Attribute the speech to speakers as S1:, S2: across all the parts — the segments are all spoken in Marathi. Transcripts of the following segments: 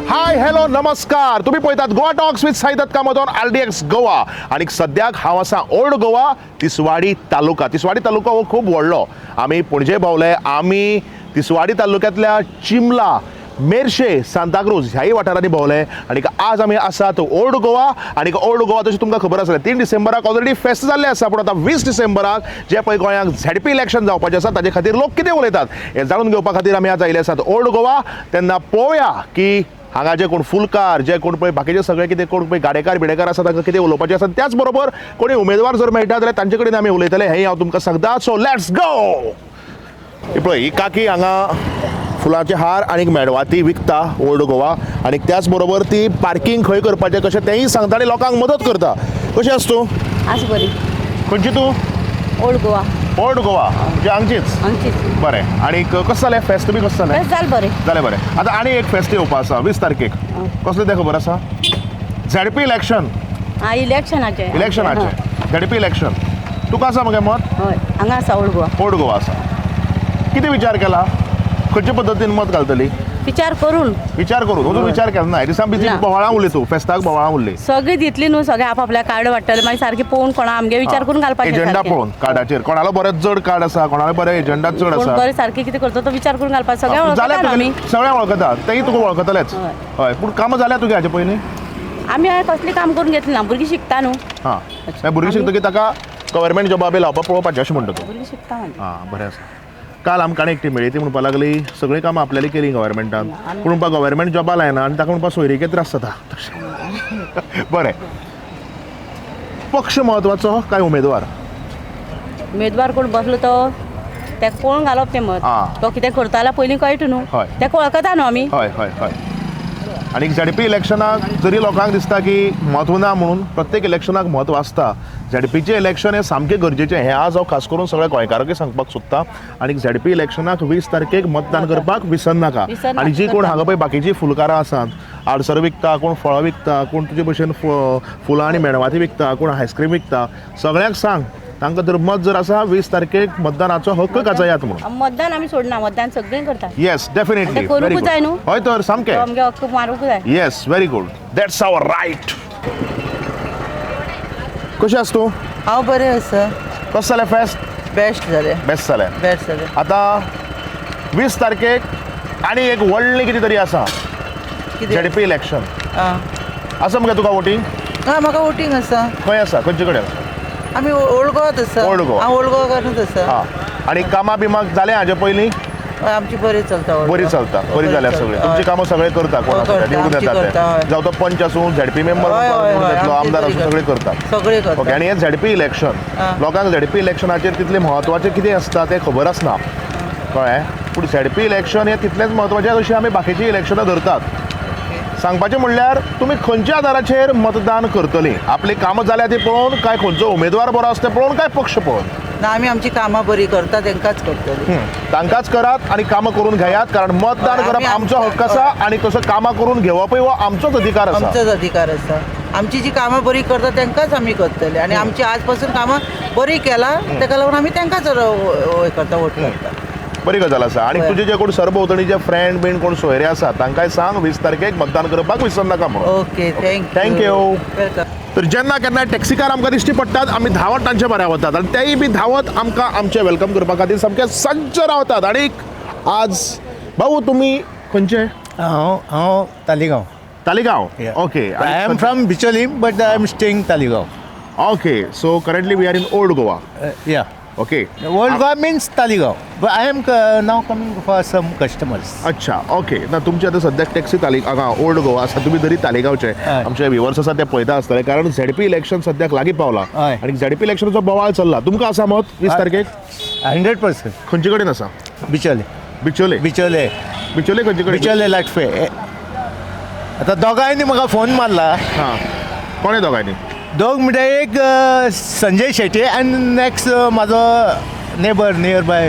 S1: हाय हॅलो नमस्कार. तुम्ही पळयतात गोवा टॉक्स विथ साईदत्त कामतोन RDX गोवा. आणि सद्याक हांव आसा ओल्ड गोवा तिसवाडी तालुका. तिसवाडी तालुका हो खूब व्हडलो. आमी पणजे भोंवले. आमी तिसवाडी तालुक्यांतल्या चिमला मेर्शे सांताक्रूज ह्याही वाठारांनी भोंवले. आणि आज आमी आसात ओल्ड गोवा. आणि ओल्ड गोवा तशें तुमकां खबर आसलें 3 डिसेंबराक ऑलरेडी फेस्त जाल्लें आसा. पूण आतां 20 डिसेंबराक जे पळय गोंयांत ZP इलेक्शन जावपाचें आसा ताचे खातीर लोक कितें उलयतात हें जाणून घेवपा खातीर आमी आज आयिल्ले आसात ओल्ड गोवा. तेन्ना पळोवया की हांगा जे कोण फुलकार जे कोण पळय बाकीचे सगळे कितें कोण पळय गाडेकार बिडेकार आसा तांकां कितें उलोवपाचें आसा. त्याच बरोबर कोणी उमेदवार जर मेळटा जाल्यार तांचे कडेन आमी उलयतले हें हांव तुमकां सांगता. So let's go. पळय ही काकी हांगा फुलांचे हार आणि मेणवाती विकता ओल्ड गोवा. आणि त्याच बरोबर ती पार्किंग खंय करपाचें कशें तेंय सांगता आनी लोकांक मदत करता. कशी आसा तूं?
S2: आसा बरी.
S1: खंयची तूं?
S2: ओल्ड गोवा.
S1: ओल्ड गोवा म्हणजे हांगचीच. बरें. आणि कसं जालें फेस्त बी कसं जालें?
S2: फेस्त जालें बरें.
S1: जालें बरें. आतां आनी एक फेस्त येवपा आसा 20 तारखेक. कसलें तें खबर आसा? ZP election.
S2: इलेक्शनाचें.
S1: ZP election. तुका आसा मगे मत?
S2: हय हांगा आसा ओल्ड गोवा.
S1: ओल्ड गोवा आसा. कितें विचार केला? खंयचे पद्दतीन मत घालतली?
S2: विचार करून
S1: अजून विचार केला ना? दिसा बिजी बोवाळां उरली तूं फेस्ताक बोवाळां उरली.
S2: सगळीं दितली न्हू सगळे आपआपल्या कार्ड वाडटले मागीर सारकें पळोवन कोणा आमगे विचार करून घालपाचें.
S1: एजेंडा पळोवन कार्डाचेर कोणालो बरें जड कार्ड आसा कोणालो बरें एजेंडा चड
S2: कोण
S1: आसा.
S2: बरें सारकें कितें करता तो विचार करून घालपाचें. सगळें वळखता आमी.
S1: सगळें वळखता तेंय तुका वळखतलेच. हय पूण कामां जाल्या तुगे हाचे पयलीं?
S2: आमी कसलीं काम करून घेतलीं ना. भुरगीं शिकता न्हू.
S1: हां भुरगीं शिकतकीर ताका गव्हर्मेंट जॉबा बी लावपाक पळोवपाचें अशें म्हणटा तूं?
S2: भुरगीं शिकता.
S1: हां बरें आसा. काल आमकां एकटी मेळ्ळी ती म्हणपा लागली सगळीं कामां आपल्याली केली गव्हर्मेंटान पूण म्हणपा गव्हर्मेंट जॉबा लायना आनी ताका म्हणपा सोयरीके त्रास जाता. बरें. पक्ष म्हत्वाचो काय उमेदवार?
S2: उमेदवार कोण बसलो तो तेका पळोवन घालप तें मत. तो कितें करता जाल्यार पयलीं कळटा न्हू. तेका वळखता न्हू आमी.
S1: हय हय हय. आनी ZP इलेक्शनाक जरी लोकांक दिसता की म्हत्व ना म्हणून प्रत्येक इलेक्शनाक म्हत्व आसता. ZPचें इलेक्शन हें सामकें गरजेचें हें आज हांव खास करून सगळ्या गोंयकारांकय सांगपाक सोदतां. आनी ZP इलेक्शनाक 20 तारखेक मतदान करपाक विसरनाका. आनी जी कोण हांगा पळय बाकीचीं फुलकारां आसात आडसर विकता कोण फळां विकता कोण तुजे भशेन फुलां आनी मेणवाती विकता कोण आयस्क्रीम विकता सगळ्यांक सांग तांकां जर मत जर आसा 20 तारखेक मतदानाचो हक्क गाजयात म्हणून.
S2: मतदान आमी सोडना. मतदान सगळीं करता.
S1: Yes definitely.
S2: करूंकूच जाय न्हू.
S1: हय तर सामकें.
S2: आमगे हक्क मारूंक जाय.
S1: Yes very good. That's our right. कशें आसा तूं?
S3: हांव बरें आसा.
S1: कसो जालें फेस्त?
S3: बेस्ट जालें.
S1: आतां 20 तारखेक आनी एक व्हडलें कितें तरी आसा. ZP election. आसा मगे तुका वोटींग?
S3: म्हाका वोटींग आसा.
S1: खंय आसा? खंयचे कडेन आसा?
S3: आमी ओल्ड गोवात आसा.
S1: ओल्ड गोवा.
S3: हांव ओल्ड गोवाकारूच आसा.
S1: आनी कामां बिमाक जालें हाजे पयलीं?
S3: आमची बरी चलता.
S1: बरी चलता. बरी जाल्या सगळीं. तुमची कामां सगळे करता कोण निवडून येता ते. जावं तो पंच आसूं ZP मेंबर येतलो आमदार आसूं सगळे करता. ओके. आनी हें ZP इलेक्शन लोकांक ZP इलेक्शनाचेर तितलें म्हत्वाचें कितें आसता तें खबर आसना कळ्ळें. पूण ZP इलेक्शन हें तितलेंच म्हत्वाचें अशीं आमी बाकीचीं इलेक्शनां धरतात. सांगपाचें म्हणल्यार तुमी खंयच्या आदाराचेर मतदान करतलीं? आपली कामां जाल्या ती पळोवन काय खंयचो उमेदवार बरो आसा तें पळोवन काय पक्ष पळोवन?
S3: ना आमी आमची कामां बरी करता तेंकांच करतली.
S1: तांकांच करात आनी कामां करून घेयात. कारण मतदान करप आमचो हक्क आसा आनी तसो कामां करून घेवपूय हो आमचोच अधिकार आसा.
S3: आमचोच अधिकार आसा. आमची जी कामां बरी करता तेंकांच आमी करतले. आनी आमची आज पासून कामां बरी केला तेका लागून आमी तेंकांच करता वोट करता.
S1: बरी गजाल आसा. आनी तुजे जे कोण सरभोंवतणीचे फ्रेंड बीन कोण सोयरे आसा तांकांय सांग 20 तारखेक मतदान करपाक विसरनाका म्हणून.
S3: Okay
S1: thank you.
S3: वेलकम.
S1: तर जेन्ना केन्ना टॅक्सीकार आमकां दिश्टी पडटात आमी धांवत तांचे म्हऱ्या वतात आनी तेय बी धांवत आमकां आमचे वेलकम करपा खातीर सामके सज्ज रावतात. आनी आज भाऊ तुमी खंयचे?
S4: हांव Taleigao.
S1: Taleigao. Okay.
S4: I am from Bicholim but I am staying Taleigao.
S1: Okay. So currently we are in old Goa.
S4: Yeah.
S1: Okay.
S4: Old Goa means Taleigao. But I am now coming for some customers.
S1: अच्छा. ओके. ना तुमची आतां सद्याक टॅक्सी हांगा ओल्ड गोवा आसा तुमी तरी तालिगांवचे. आमचे व्ह्युअर्स आसा ते पळयता आसतले कारण ZP इलेक्शन सद्याक लागीं पावला आनी ZP इलेक्शनाचो बोवाळ चल्ला. तुमकां आसा मत 20 तारखेक?
S4: 100%.
S1: खंयचे कडेन आसा?
S4: बिचोले.
S1: बिचोले.
S4: बिचोले.
S1: बिचोले खंयचे कडेन?
S4: बिचोले लाटफे. आतां दोगांयनी म्हाका फोन मारला.
S1: हां. कोणे दोगांयनी?
S4: दोग म्हणजे एक संजय शेट्टी आनी नेक्स्ट म्हाजो नेबर नियर बाय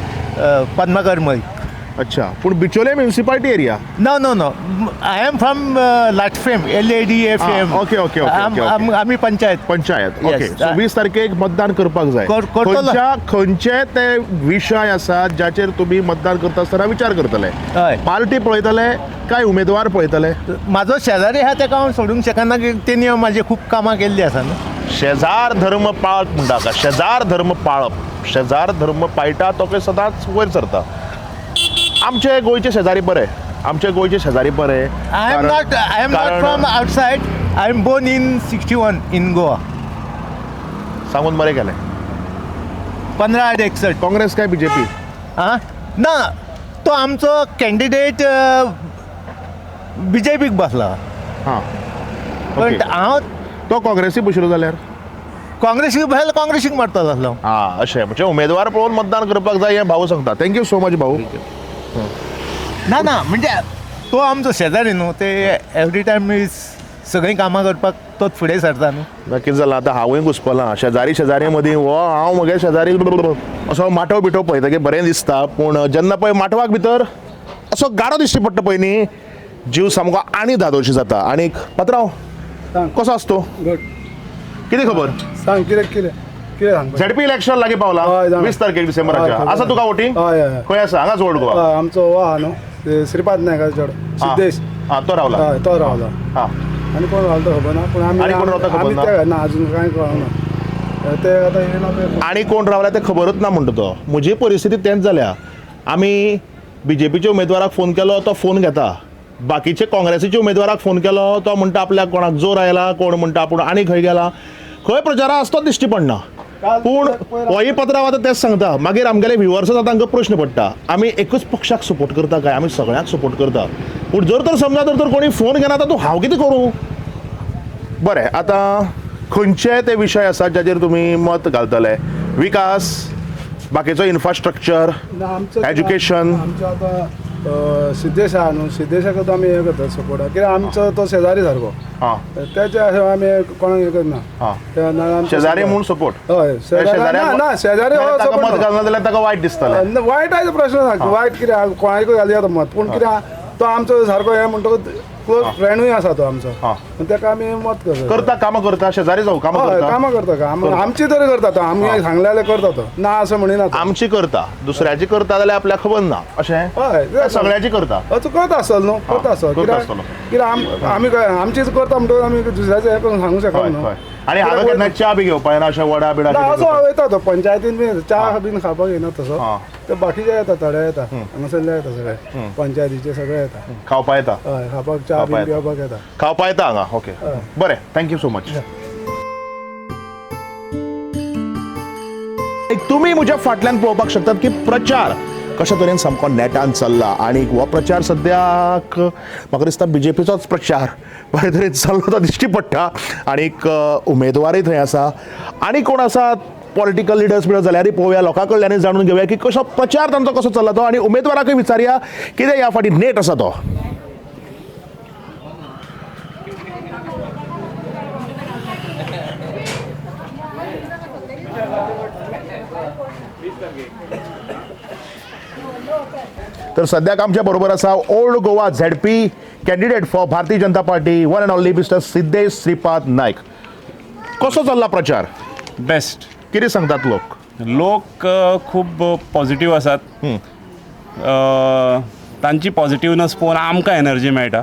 S4: पद्माकर मै.
S1: अच्छा पूण Bicholim municipality area
S4: No, no, no. I am from Latfem, LADFM.
S1: okay.
S4: आम्ही panchayat.
S1: Panchayat
S4: Yes.
S1: Okay so 20 तारखेक मतदान करपाक जाय
S4: करतलो.
S1: खंयचे ते विशय आसात जाचेर तुम्ही मतदान करता आसतना विचार करतले
S4: हय.
S1: पार्टी पळयतले काय उमेदवार पळयतले
S4: म्हाजो शेजारी आहा ताका हांव सोडूंक शकना की तेणी म्हाजी खूब कामां केल्ली आसा न्हू.
S1: शेजार धर्म पाळप म्हणटा का शेजार धर्म पाळप शेजार धर्म पाळटा तो खंय सदांच वयर सरता आमचे गोंयचे शेजारी बरे
S4: I am not from outside. I am born in 61 in Goa.
S1: सांगून बरें केलें
S4: 1561.
S1: काँग्रेस काय बीजेपी
S4: हां ना तो आमचो कॅन्डिडेट BJPक बसला
S1: हां
S4: पण हांव
S1: तो काँग्रेसी बशिल्लो जाल्यार
S4: काँग्रेसीक बसलो काँग्रेसीक मारता आसलो.
S1: हां अशें म्हणजे उमेदवार पळोवन मतदान करपाक जाय हें भाऊ सांगता थँक्यू सो मच भाऊ
S4: ना म्हणजे तो आमचो शेजारी न्हू ते एवरी टायम सगळीं कामां करपाक तोच फुडें सरता न्हू.
S1: कितें जालां आतां हांवूय घुस्पलां शेजारी मदीं हो हांव म्हगे शेजारी असो माटव बिटव पळयतकीर बरें दिसता पूण जेन्ना पळय माटवाक भितर असो गाडो दिश्टी पडटा पळय न्ही जीव सामको आनी धादोशी जाता आनीक पात्रांव कसो आसा तो
S5: गुड
S1: कितें खबर
S5: सांग कितें सांग
S1: झेडपी इलेक्शन लागीं पावला
S5: हय, जाणा.
S1: 20 तारखेक डिसेंबराच्या
S5: हय,
S1: आसा तुका वोटींग
S5: हय.
S1: खंय आसा हांगाच ओल्ड गोवा
S5: आमचो हो आहा न्हू ते श्रीपाद नायकाचो चेडो सिद्धेश
S1: हां तो रावला
S5: हय तो रावला
S1: हां
S5: आनी कोण रावला तो खबर ना पूण
S1: आनी कोण रावता खबर
S5: आमी
S1: ना?
S5: ते ना अजून कांय कळना ते आतां येयला पळय
S1: आनी कोण रावला ते खबरच ना म्हणटा तो म्हजी परिस्थिती तेंच जाल्या आमी बीजेपीच्या उमेदवाराक फोन केलो तो फोन घेता बाकीचे काँग्रेसीच्या उमेदवाराक फोन केलो तो म्हणटा आपल्याक कोणाक जोर आयला कोण म्हणटा आपूण आनी खंय गेला खंय प्रचारा आसतो दिश्टी पडना पूण होय पत्रांव आतां तेच सांगता मागीर आमगेले व्ह्युअर्स आतां तांकां प्रश्न पडटा आमी एकूच पक्षाक सपोर्ट करता काय आमी सगळ्यांक सपोर्ट करता पूण जर तर समजा तर कोणी फोन घेना आतां हांव कितें करूं बरें आतां खंयचे ते विशय आसात जाचेर तुमी मत घालतले विकास बाकीचो इन्फ्रास्ट्रक्चर एज्युकेशन
S5: आमचो आतां सिद्धेश आहा न्हू सिद्धेशाक आमी हे करता सपोर्ट कित्याक आमचो तो शेजारी सारको
S1: हां
S5: तेच्या आमी कोणाक हे करना
S1: हां
S5: त्या नाळान
S1: शेजारी म्हूण सपोर्ट
S5: हय शेजारी ना शेजारी हो
S1: मत
S5: सपोर्ट
S1: घालना जाल्यार ताका वायट दिसतलें
S5: वायटाचो प्रश्न ना वायट कितें कोणाकूय घाली येता मत पूण कितें तो आमचो सारको हे म्हणटकूच क्लोज फ्रेंडूय आसा तो आमचो
S1: हां
S5: ताका आमी मत करता
S1: करता कामां करता शेजारी जावं कामां
S5: हय
S1: करता
S5: कामां करता का आमची तरी करता तो आमी सांगले जाल्यार करता तो ना असं म्हणिना तो.
S1: आमची करता दुसऱ्याची करता जाल्यार आपल्याक खबर ना अशें
S5: हय
S1: काय सगळ्याची करता
S5: तूं करता आसतलो न्हू करता आसतलो
S1: करता
S5: कित्याक
S1: आसतलो.
S5: कित्याक आमी आमचीच करता म्हणटकूच आमी दुसऱ्याचें हे करून सांगूंक शकना
S1: हय
S5: न्हू
S1: हय आनी हांगा केन्ना च्या बी घेवपा येना अशें वडा बिडा
S5: ना
S1: कितें
S5: असो
S1: करता?
S5: वयता तो पंचायतीन बी च्या बीन खावपाक येना तसो
S1: हां.
S5: ते बाकीचे येता थोडे येता हांगासरले येता सगळे पंचायतीचे सगळे येता
S1: खावपा येता
S5: हय खावपाक च्या
S1: खावपा
S5: बीन
S1: येता.
S5: पिवपाक येता
S1: खावपा येता हांगा ओके बरें थँक्यू सो मच तुमी म्हज्या फाटल्यान पळोवपाक शकतात की प्रचार कशा तरेन सामको नेटान चल्ला आणि हो प्रचार सद्याक म्हाका दिसता बीजेपीचोच प्रचार बरे तरेन चल्लो तो दिश्टी पडटा आनीक उमेदवारय थंय आसा आनी कोण आसा पॉलिटिकल लिडर्स बिडर्स जाल्यारय पळोवया लोकां कडल्यानय जाणून घेवया की कसो प्रचार तांचो कसो चल्ला तो आनी उमेदवाराकय विचारया कितें ह्या फाटी नेट आसा तो तर सद्याक आमच्या बरोबर आसा old Goa ZP candidate for Bharatiya Janata Party one and only mister Siddhesh Shripad Naik कसो चल्ला प्रचार
S6: बेस्ट
S1: कितें सांगतात लोक
S6: खूब पॉझिटिव्ह आसात तांची पॉझिटिव्हनेस पळोवन आमकां एनर्जी मेळटा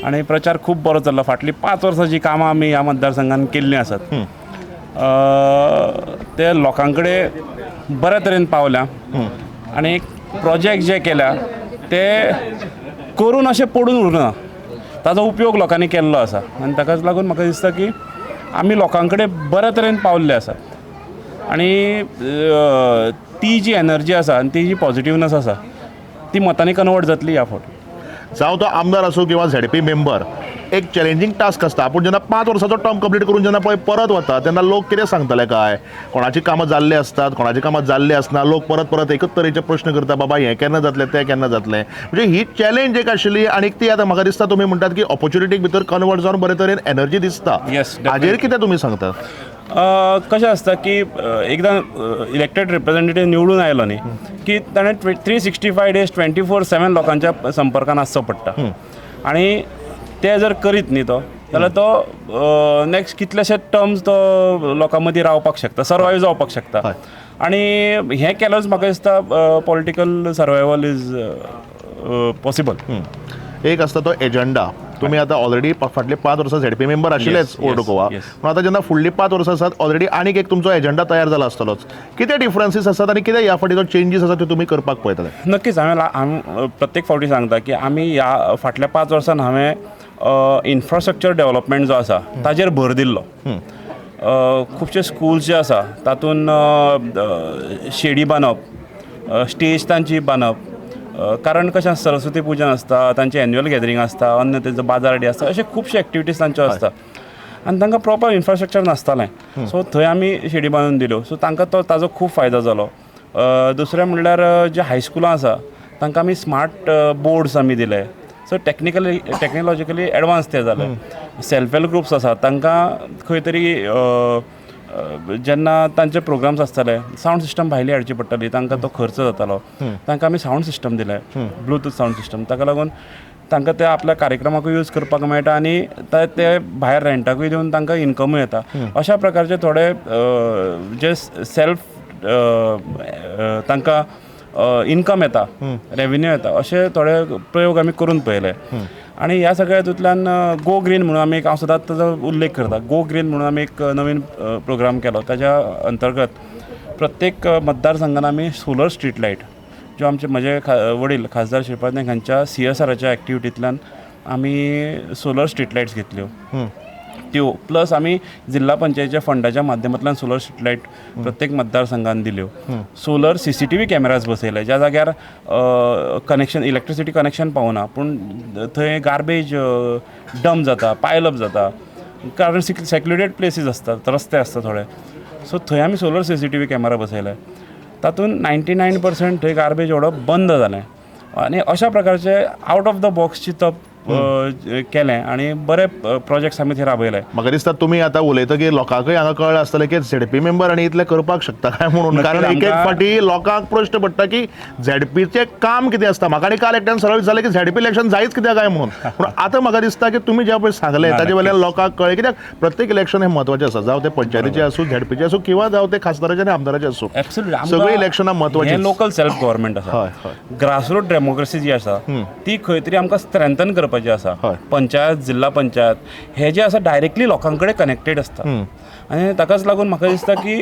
S6: आनी प्रचार खूब बरो चल्ला फाटलीं 5 वर्सां जी कामां आमी ह्या मतदारसंघान केल्लीं आसात ते लोकां कडेन बऱ्या तरेन पावल्या आनी प्रोजेक्ट जे केल्या ते करून अशें पडून उरना ताजो उपयोग लोकांनी केल्लो आसा आनी ताकाच लागून म्हाका दिसता की आमी लोकां कडेन बऱ्या तरेन पावल्ले आसात आनी ती जी एनर्जी आसा आनी ती जी पॉझिटिव्हनेस आसा ती मतांनी कन्वर्ट जातली ह्या फावटी
S1: जावं तो आमदार आसूं किंवा झेडपी मेंबर एक चॅलेंजींग टास्क आसता पूण जेन्ना 5 वर्साचो टर्म कंप्लीट करून जेन्ना पळय परत वता तेन्ना लोक कितें सांगतले काय कोणाची कामां जाल्ली आसतात कोणाची कामां जाल्ली आसना लोक परत एकच तरेचे प्रश्न करता बाबा हें केन्ना जातलें तें केन्ना जातलें म्हणजे ही चॅलेंज एक आशिल्ली आनी ती आतां म्हाका दिसता तुमी म्हणटात की ऑपॉर्च्युनिटीक भितर कन्वर्ट जावन बरे तरेन एनर्जी दिसता
S6: Yes, definitely.
S1: हाजेर कितें तुमी सांगतात
S6: कशें आसता की एकदां इलेक्टेड रिप्रेझेंटेटिव्ह निवडून आयलो न्ही की ताणें 365 डेज 24/7 लोकांच्या संपर्कान आसचो पडटा आनी ते जर करीत न्ही तो जाल्यार तो नेक्स्ट कितलेशेच टर्म्स तो लोकां मदीं रावपाक शकता, सर्वायव जावपाक शकता. आनी हें केल्यारूच म्हाका दिसता पॉलिटिकल सर्वायवल इज पॉसिबल.
S1: एक असता तो एजंडा. तुम्ही आता ऑलरेडी फाटली 5 वर्सां ZP मेंबर आशिल्लेच ओल्ड गोवा, पूण आतां जेन्ना फुडली 5 वर्सां आसात ऑलरेडी आनीक एक तुमचो एजंडा तयार जाला आसतलोच. कितें डिफरन्सीस आसात आनी कितें ह्या फाटीचो चेंजीस आसा त्यो तुमी करपाक पळयतले?
S6: नक्कीच हांवें प्रत्येक फावटी सांगता की आमी ह्या फाटल्या 5 वर्सान हांवें इन्फ्रास्ट्रक्चर डेव्हलपमेंट जो आसा ताजेर भर दिल्लो. खुबशे स्कूल्स जे आसा तातूंत शेडी बांदप, स्टेज तांची बांदप, कारण कशें आसता सरस्वती पुजन आसता, तांचें एन्युअल गॅदरींग आसता, अन्य तेजो बाजार डे आसता, अशे खुबशे एक्टिविटीज तांच्यो आसता आनी तांकां प्रॉपर इन्फ्रास्ट्रक्चर नासतालें. सो थंय आमी शेडी बांदून दिल्यो. सो तांकां ताजो खूब फायदो जालो. दुसरें म्हणल्यार जे हायस्कुलां आसा तांकां आमी स्मार्ट बोर्ड्स आमी दिले. सो टेक्नॉलॉजिकली एडवान्स ते जाले. सेल्फ हेल्प ग्रुप्स आसात तांकां खंय तरी जेन्ना तांचे प्रोग्राम्स आसताले सावंड सिस्टम भायली हाडची पडटाली, तांकां तो खर्च जातालो. तांकां आमी सावंड सिस्टम दिले, ब्लूटूथ सावंड सिस्टम. ताका लागून तांकां ते आपल्या कार्यक्रमाकूय यूज करपाक मेळटा आनी ते भायर रेंटाकूय दिवन तांकां इनकमूय येता. अशा प्रकारचे थोडे जे सेल्फ तांकां इनकम येता, रेव्हेन्यू येता, अशे थोडे प्रयोग आमी करून पळयले. आनी ह्या सगळ्या हातूंतल्यान गो ग्रीन म्हणून आमी एक, हांव सदांच ताजो उल्लेख करता, गो ग्रीन म्हणून आमी एक नवीन प्रोग्राम केलो. ताज्या अंतर्गत प्रत्येक मतदारसंघान आमी सोलर स्ट्रीट लायट, ज्यो आमचे म्हजे वडील खासदार श्रीपाद नायक हांच्या CSRच्या एक्टिविटींतल्यान आमी सोलर स्ट्रीट लायट्स घेतल्यो. त्यो प्लस आमी जिल्हा पंचायतीच्या फंडाच्या माध्यमांतल्यान सोलर स्ट्रीट लायट प्रत्येक मतदारसंघान दिल्यो. सोलर CCTV कॅमेराज बसयले ज्या जाग्यार कनेक्शन, इलेक्ट्रिसिटी कनेक्शन पावना, पूण थंय गार्बेज डंप जाता, पायलअप जाता, कारण सेक्युलेटेड प्लेसीस आसतात, रस्ते आसता थोडे. सो थंय आमी सोलर CCTV कॅमेरा बसयले. तातूंत 99% थंय गार्बेज उडोवप बंद जालें. आनी अशा प्रकारचे आउट ऑफ द बॉक्स चिंतप केलें आनी बरे प्रोजेक्ट्स आमी थंय राबयले.
S1: म्हाका दिसता तुमी आतां उलयतकीर लोकांकूय हांगा कळ्ळें आसतलें की ZP मेंबर आनी इतलें करपाक शकता काय म्हणून. कारण एक फाटी लोकांक प्रश्न पडटा की ZPचें काम कितें आसता. म्हाका आनी काल एकट्यान सरळ विचारलें की ZP इलेक्शन जायच कित्याक काय म्हणून. पूण आतां म्हाका दिसता की तुमी ज्या पळय सांगलें ताजे वयल्यान लोकांक कळ्ळें. कित्याक प्रत्येक इलेक्शन हें म्हत्वाचें आसा, जावं ते पंचायतीचें आसूं, ZPचें आसूं, किंवा जावं ते खासदाराचें आनी आमदाराचें आसूं. सगळीं इलेक्शनां म्हत्वाचीं.
S6: लोकल सेल्फ गव्हर्मेंट आसा, ग्रासरूट डेमोक्रेसी जी आसा ती खंय तरी आमकां स्ट्रेंथन करपाची आसा. पंचायत, जिल्हा पंचायत हे जे आसा डायरेक्टली लोकां कडेन कनेक्टेड आसता. आनी ताकाच लागून म्हाका दिसता की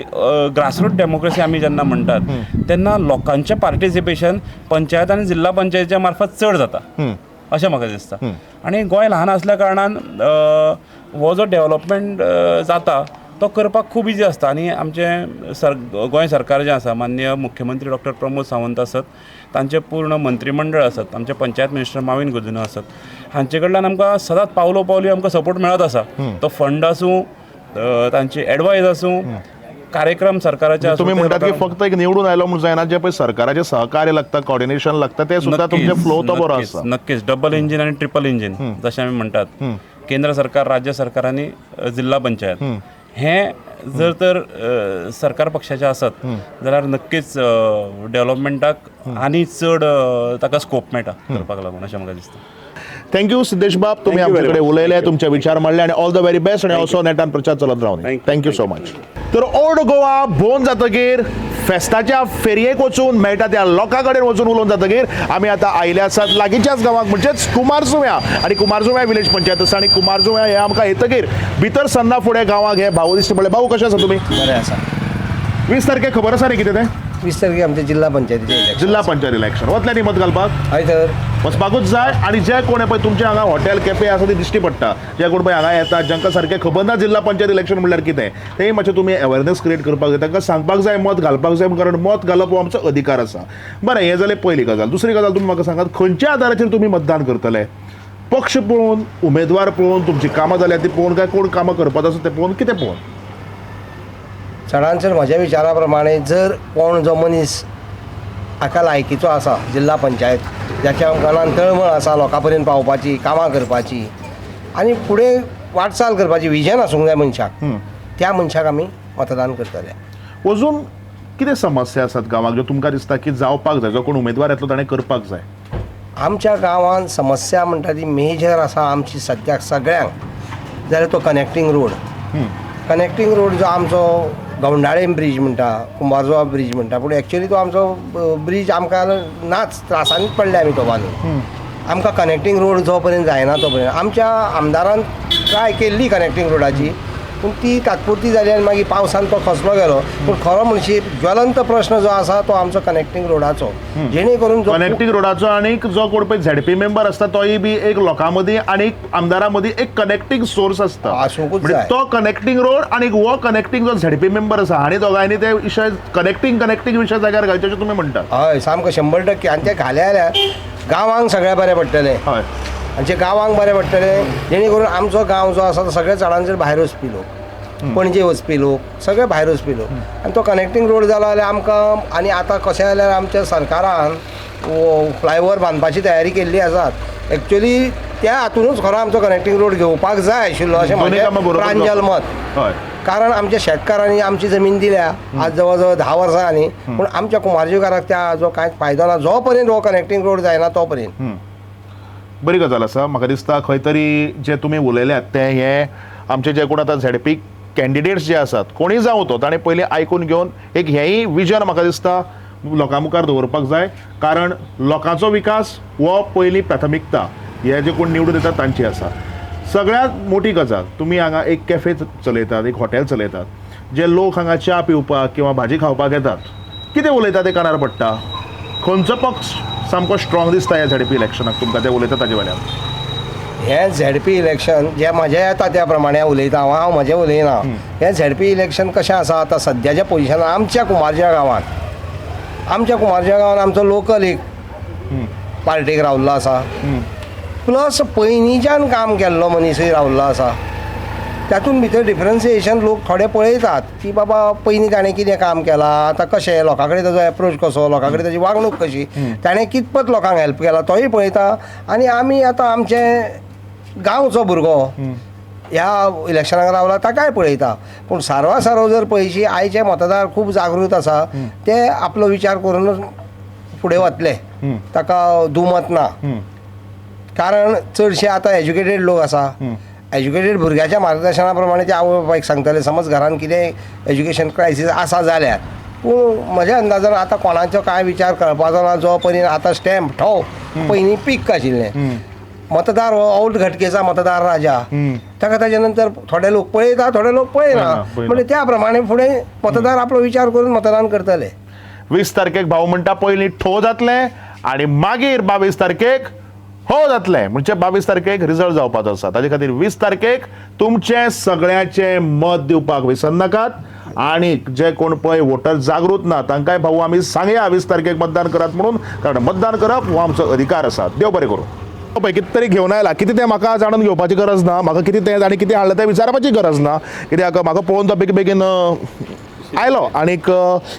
S6: ग्रासरूट डेमोक्रेसी आमी जेन्ना म्हणटात तेन्ना लोकांचें पार्टिसिपेशन पंचायत आनी जिल्हा पंचायतीच्या मार्फत चड जाता अशें म्हाका दिसता. आनी गोंय ल्हान आसल्या कारणान हो जो डेव्हलपमेंट जाता तो करपाक खूब इजी आसता. आनी आमचें गोंय सरकार जें आसा, माननीय मुख्यमंत्री डॉक्टर प्रमोद सावंत आसत, तांचें पूर्ण मंत्रिमंडळ आसत, आमचे पंचायत मिनिस्टर माविन गुदिनो आसत, हांचे कडल्यान आमकां सदांच पावलो पावली आमकां सपोर्ट मेळत आसा. तो फंड आसूं, तांची एडवायस आसूं, कार्यक्रम सरकाराचे.
S1: तुम्ही म्हणटात की फक्त एक निवडून आयलो म्हणून जायना, जे पळय सरकाराचें सहकार्य लागता, कोऑर्डिनेशन लागता, ते सुद्दां तुमचे फ्लो तो बरो आसा.
S6: नक्कीच डबल इंजिन आनी ट्रिपल इंजिन जशें आमी म्हणटात. केंद्र सरकार, राज्य सरकार आनी जिल्हा पंचायत हे जर तर सरकार पक्षाचे आसत जाल्यार नक्कीच डेव्हलपमेंटाक आनी चड ताका स्कोप मेळटा करपाक लागून अशें म्हाका दिसता.
S1: थँक्यू सिद्धेश बाब, तुम्ही आमचे कडेन उलयले, तुमचे विचार मांडले आनी ऑल द व्हेरी बेस्ट. आनी असो नेटान प्रचार चलत रावनी. Thank you so much. तर ओल्ड गोवा भोवन जातकीर फेस्ताच्या फेरयेक वचून मेळटा त्या लोकां कडेन वचून उलोवन जातकीर आमी आतां आयले आसात लागींच्याच गांवांक, म्हणजेच कुमारजुव्यां. आनी कुमारजुव्यां विलेज पंचायत आसा. आनी कुमारजुव्यां हे आमकां येतकीर भितर सन्ना फुडें गांवांक हे भाऊ दिश्टी पडले. भाऊ कशें आसा तुमी?
S7: बरें आसा.
S1: 20 तारखेक खबर आसा न्ही कितें तें?
S7: 20 तारखेक आमचे जिल्हा पंचायतीचे इलेक्शन.
S1: जिल्हा पंचायत इलेक्शन वतले न्ही मत घालपाक?
S7: हय तर
S1: वचपाकूच जाय. आनी जे कोण पळय तुमचे हांगा हॉटेल कॅफे आसा ती दिश्टी पडटा, जे कोण पळय हांगा येतात जांकां सारकें खबर ना जिल्हा पंचायत इलेक्शन म्हणल्यार कितें, तें मातशें तुमी अवेरनेस क्रिएट करपाक जाय, तांकां सांगपाक जाय मत घालपाक जाय, कारण मत घालप हो आमचो अधिकार आसा. बरें, हें जालें पयली गजाल. दुसरी गजाल तुमी म्हाका सांगात, खंयच्या आदाराचेर तुमी मतदान करतले? पक्ष पळोवन, उमेदवार पळोवन, तुमची कामां जाल्यार ती पळोवन, काय कोण कामां करपाचो आसा तें पळोवन, कितें पळोवन?
S7: चडांत चड म्हज्या विचारा प्रमाणे जर कोण जो मनीस हाका लायकीचो आसा जिल्हा पंचायत, ज्याच्या मनान तळमळ आसा लोकां पर्यंत पावपाची, कामां करपाची आनी फुडें वाटचाल करपाची विजन आसूंक जाय मनशाक, त्या मनशाक आमी मतदान करतले.
S1: अजून कितें समस्या आसात गांवांत ज्यो तुमकां दिसता की जावपाक जाय, जो कोण उमेदवार येतलो ताणें करपाक जाय?
S7: आमच्या गांवांत समस्या म्हणटा ती मेजर आसा आमची सद्याक सगळ्यांक, जाल्यार तो कनेक्टींग रोड. कनेक्टींग रोड जो आमचो गवंडाळे ब्रीज म्हणटा, कुंभारजुवा ब्रीज म्हणटा, पूण एक्चुअली तो आमचो ब्रीज आमकां नाच, त्रासांनीच पडले आमी तो बांदून. आमकां कनेक्टींग रोड जो पर्यंत जायना तो पर्यंत आमच्या आमदारान ट्राय केल्ली कनेक्टींग रोडाची, पूण ती तात्पुरती जाली आनी मागीर पावसान तो खसलो गेलो. पूण खरो म्हणशी ज्वलंत प्रश्न जो आसा तो आमचो कनेक्टींग रोडाचो, जेणे करून जो
S1: कनेक्टींग रोडाचो आनीक जो कोण पळय झेडपी मेंबर आसता तोय बी एक लोकां मदीं आनीक आमदारां मदीं एक कनेक्टींग सोर्स आसता.
S7: आसूंकूच
S1: म्हणजे
S7: जाय.
S1: तो कनेक्टींग रोड आनीक हो कनेक्टींग जो झेडपी मेंबर आसा हांणी दोगांयनी ते विशय कनेक्टींग विशय जाग्यार घालचे अशें तुमी म्हणटा?
S7: हय, सामको 100%. आनी ते घाले जाल्यार गांवांक सगळ्या बरें पडटलें.
S1: हय.
S7: आनी जे गांवांक बरें पडटलें, जेणे करून आमचो गांव जो आसा तो सगळ्या चडांचेर भायर वचपी लोक, पणजे वचपी लोक, सगळे भायर वचपी लोक. आनी तो कनेक्टींग रोड जालो जाल्यार आमकां, आनी आतां कशें जाल्यार आमच्या सरकारान फ्लायओव्हर बांदपाची तयारी केल्ली आसात. एक्चुअली त्या हातूनच खरो आमचो कनेक्टींग रोड घेवपाक जाय आशिल्लो अशें म्हजें प्रांजल मत.
S1: हय.
S7: कारण आमच्या शेतकारांनी आमची जमीन दिल्या आज जवळ जवळ 10 वर्सां आनी, पूण आमच्या कुंभारजुवेकाराक त्या हाजो कांयच फायदो ना जो पर्यंत हो कनेक्टींग रोड जायना तो पर्यंत.
S1: बरी गजाल आसा. म्हाका दिसता खंय तरी जे तुमी उलयल्यात ते हे आमचे जे कोण आतां झेडपी कॅन्डिडेट्स जे आसात, कोणी जावं तो, ताणें पयलीं आयकून घेवन एक हेंय विजन म्हाका दिसता लोकां मुखार दवरपाक जाय. कारण लोकांचो विकास हो पयली प्राथमिकता हे जे कोण निवडून येतात तांची आसा. सगळ्यांत मोठी गजाल, तुमी हांगा एक कॅफे चलयतात, एक हॉटेल चलयतात, जे लोक हांगा च्या पिवपाक किंवा भाजी खावपाक येतात, कितें उलयतात ते कानार पडटा. खंयचो पक्ष सामको स्ट्रॉंग दिसता ह्या झेडपी इलेक्शनाक तुमकां ते उलयता ताजे वयल्यान?
S7: हें झेडपी इलेक्शन जे म्हजें येता त्या प्रमाणे उलयता हांव म्हजें उलयना. हें झेडपी इलेक्शन कशें आसा आतां सद्याच्या पोजिशनान आमच्या कुंभारजुव्या गांवांत आमचो लोकल एक पार्टीक रावल्लो आसा, प्लस पयलींच्यान काम केल्लो मनीसय रावल्लो आसा. तातूंत भितर डिफरन्सिएशन लोक थोडे पळयतात की बाबा पयलीं ताणें कितें काम केलां, आतां कशें लोकां कडेन ताजो एप्रोच कसो, लोकां कडेन ताजी वागणूक कशी, ताणें कितपत लोकांक हेल्प केला तोय पळयता. आनी आमी आतां आमचें गांवचो भुरगो ह्या इलेक्शनाक रावला ताकाय पळयता. पूण सारवासारव जर पळयशी आयचे मतदार खूब जागृत आसा, ते आपलो विचार करूनच फुडें वतले, ताका दुमत ना. कारण चडशे आतां एज्युकेटेड लोक आसा, एज्युकेटेड भुरग्याच्या मार्गदर्शना प्रमाणे ते आवय बापायक सांगतले समज घरान कितें एज्युकेशन क्रायसीस आसा जाल्यार. पूण म्हज्या अंदाजान आतां कोणाचो कांय विचार कळपाचो ना जो पर्यंत आतां स्टॅम्प ठोव पयलीं पीक आशिल्लें. मतदार हो औट घटकेचा मतदार राजा, ताका ताच्या नंतर थोडे लोक पळयता थोडे लोक पळयना, म्हणजे त्या प्रमाणे फुडें मतदार आपलो विचार करून मतदान करतले.
S1: 20 तारखेक भाऊ म्हणटा पयलीं ठो जातलें आनी मागीर 22 तारखेक हो जातलें. म्हणजे 22 तारखेक रिजल्ट जावपाचो आसा. ताजे खातीर 20 तारखेक तुमचे सगळ्याचे मत दिवपाक विसर नाकात. आणि जे कोण पळय वोटर जागृत ना तांकांय भाऊ आमी सांगया 20 तारखेक मतदान करात म्हणून, कारण मतदान करप हो आमचो अधिकार आसा. देव बरें करूं. पळय कितें तरी घेवन आयला, कितें तें म्हाका जाणून घेवपाची गरज ना, म्हाका कितें तें आनी कितें हाडलें तें विचारपाची गरज ना, कित्याक म्हाका पळोवन तो बेगीन आयलो आनीक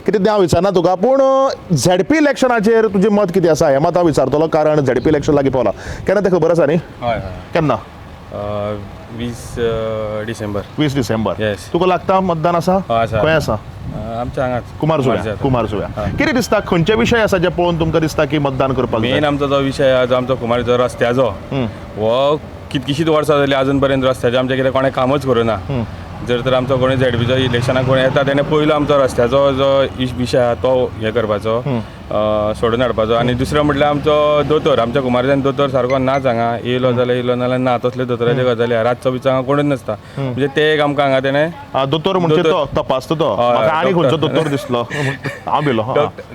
S1: कितें तें हांव विचारना तुका. पूण झेडपी इलेक्शनाचेर तुजें मत कितें आसा हें मात हांव विचारतलो, कारण झेडपी इलेक्शन लागीं पावला. केन्ना तें खबर आसा न्ही? केन्ना?
S8: 20 डिसेंबर.
S1: 20 डिसेंबर.
S8: Yes.
S1: तुका लागता मतदान आसा? खंय आसा?
S8: आमच्या हांगाच
S1: कुमारजुव्या. कितें दिसता खंयचे विशय आसा जे पळोवन तुमकां दिसता की मतदान करपाक जाय?
S8: मेन आमचो जो विशय जो आमचो कुमारजुव्या रस्त्याचो, हो कितकीशींच वर्सां जालीं अजून पर्यंत रस्त्याचें आमचें कितें कोणें कामच करूना. जर तर आमचो कोणी झेडपीचो इलेक्शनाक कोण येता तेणे पयलो आमचो रस्त्याचो जो विशय आहा तो हें करपाचो, सोडून हाडपाचो. आनी दुसरो म्हटल्यार आमचो दोतोर, आमच्या कुमारजुव्यान दोतोर सारको नाच हांगा येयलो जाल्यार येयलो नाल्यार ना, तसले दोतोराचे गजाली रातचो बिचो हांगा कोणूच नासता. म्हणजे ते एक आमकां हांगा तेणें
S1: दोतोर म्हणजे तो तपासता तो. म्हाका आनी खंयचो दोतोर दिसलो, हांव भिलो.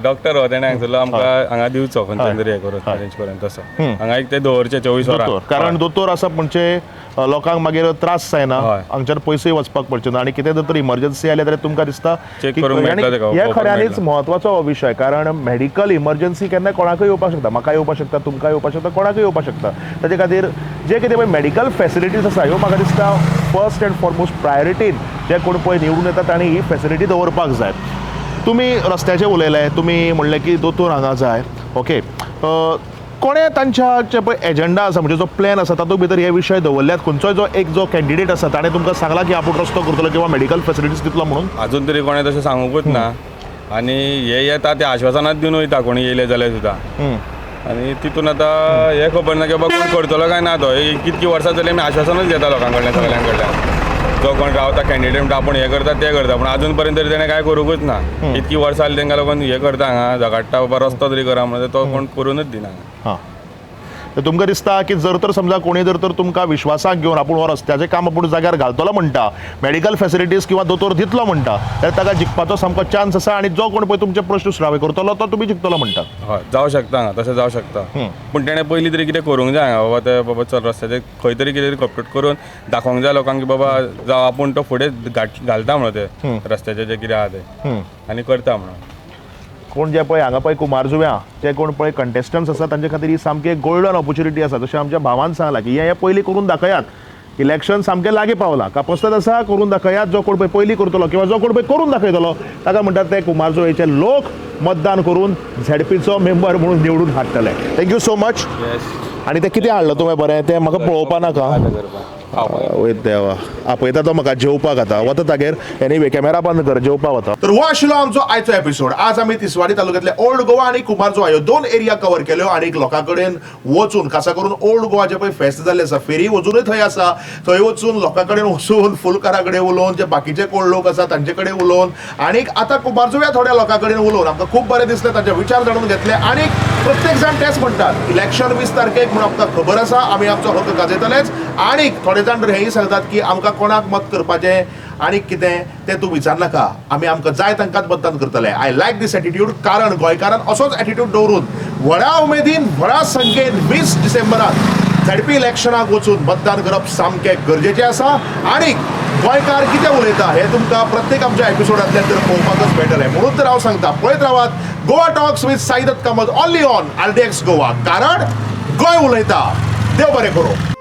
S8: डॉक्टर हो तेणें हांगसरलो आमकां हांगा दिवचो खंयच्यान तरी हें करून अरेंज करून तसो. हांगा एक ते दवरचे 24 वरां. कारण
S1: दोतोर आसा म्हणजे लोकांक मागीर त्रास जायना, हांगच्यान पयसय वचपाक पडचे ना, आनी कितें जर इमर्जन्सी आयले जाल्यार तुमकां दिसता हे खऱ्यांनीच म्हत्वाचो विशय. कारण मेडिकल इमर्जन्सी केन्ना कोणाकय येवपाक शकता, म्हाका येवपाक शकता, तुमकां येवपाक शकता, कोणाकय येवपाक शकता. ताचे खातीर जे कितें पळय मेडिकल फेसिलिटीज आसा ह्यो म्हाका दिसता फर्स्ट एंड फॉरमोस्ट प्रायोरिटीन जे कोण पळय निवडून येता तांणी ही फेसिलिटी दवरपाक जाय. तुमी रस्त्याचें उलयलें, तुमी म्हणलें की दोतोर हांगा जाय. ओके, कोणे तांच्या जे पळय एजेंडा आसा म्हणजे जो प्लॅन आसा तातूंत भितर हे विशय दवरल्यात खंयचोय जो कॅन्डिडेट आसा ताणें तुमकां सांगला की आपूण रस्तो करतलो किंवा मेडिकल फॅसिलिटीज दितलो म्हणून?
S8: अजून तरी कोणें तशें सांगूंकूच ना आनी हे येता ते आश्वासनात दिवन वयता कोणी येयले जाल्यार सुद्दां आनी तितून आतां हें खबर ना की बाबा कोण करतलो काय ना तो कितकीं वर्सां जाली आमी आश्वासनूच घेता लोकां कडल्यान सगळ्यां कडल्यान जो कोण रावता कॅन्डिडेट म्हणटा आपूण हें करता तें करता पूण अजून पर्यंत तरी तेणें कांय करूंकूच ना इतकीं वर्सां जालीं तांकां लागून हें करता हांगा झगडटा बाबा रस्तो तरी करा म्हणून तो कोण करूनच दिना.
S1: हां तर तुमकां दिसता की जर तर समजा कोणी जर तर तुमकां विश्वासाक घेवन आपूण हो रस्त्याचें काम आपूण जाग्यार घालतलो म्हणटा मेडिकल फॅसिलिटीज किंवा दोतोर दितलो म्हणटा जाल्यार ताका जिखपाचो सामको चान्स आसा आनी जो कोण पळय तुमचे प्रश्न सुरावे करतलो तो तुमी जिखतलो म्हणटा?
S8: हय जावं शकता हांगा तशें जावं शकता पूण तेणें पयलीं तरी कितें करूंक जाय हांगा बाबा ते बाबा चल रस्त्याचें खंय तरी कितें तरी कम्प्लीट करून दाखोवंक जाय लोकांक की बाबा जावं आपूण तो फुडें घालता म्हणून ते रस्त्याचें जें कितें आहा तें आनी करता म्हणून.
S1: कोण जे पळय हांगा पळय कुमारजुव्यां जे कोण पळय कंटेस्टंट्स आसा तांचे खातीर ही सामकी एक गोल्डन ऑपॉर्च्युनिटी आसा. जशें आमच्या भावान सांगलां की हे पयलीं करून दाखयात इलेक्शन सामकें लागीं पावलां कापस्तत आसा करून दाखयात जो कोण पळय पयलीं करतलो किंवा जो कोण पळय करून दाखयतलो ताका म्हणटात ते कुमारजुव्याचे लोक मतदान करून झेडपीचो मेंबर म्हणून निवडून हाडटले. Thank you so much. आनी तें कितें हाडलं तुवें बरें तें म्हाका पळोवपा नाका. वयत देवा आपयता तो म्हाका जेवपाक आतां वता तागेर एनीवे कॅमेरा बंद कर जेवपाक वता. तर हो आशिल्लो आमचो आयचो एपिसोड. आज आमी तिसवाडी तालुक्यांतले ओल्ड गोवा आनी कुमारजुव्यां ह्यो दोन एरिया कवर केल्यो आनी लोकां कडेन वचून खासा करून ओल्ड गोवा जे पळय फेस्त जाल्ले आसा फेरी अजुनूय थंय आसा थंय वचून लोकां कडेन वचून फुलकारा कडेन उलोवन जे बाकीचे कोण लोक आसा तांचे कडेन उलोवन आनीक आतां कुमारजुव्यां थोड्या लोकां कडेन उलोवन आमकां खूब बरें दिसलें तांचे विचार जाणून घेतले आनीक प्रत्येक जाण तेच म्हणटात इलेक्शन 20 तारखेक म्हणून आमकां खबर आसा आमी आमचो हक्क गाजयतलेच आनीक थोडे जाण हेंय सांगतात की आमकां कोणाक मत करपाचें आनीक कितें तें तूं विचारनाका आमी आमकां जाय तांकांच मतदान करतले. आय लायक दीस एटिट्यूड कारण गोंयकारान असोच एटिट्यूड दवरून व्हडा उमेदीन व्हडा संख्येन 20 डिसेंबराक झेडपी इलेक्शनाक वचून मतदान करप सामकें गरजेचें आसा आनीक गोंयकार कितें उलयता हें तुमकां प्रत्येक आमच्या एपिसोडांतल्यान तर पळोवपाकच मेळटलें. म्हणून तर हांव सांगता पळयत रावात Goa talks with Saidatt Kamat only on RDX Goa कारण गोंय उलयता. देव बरें करूं.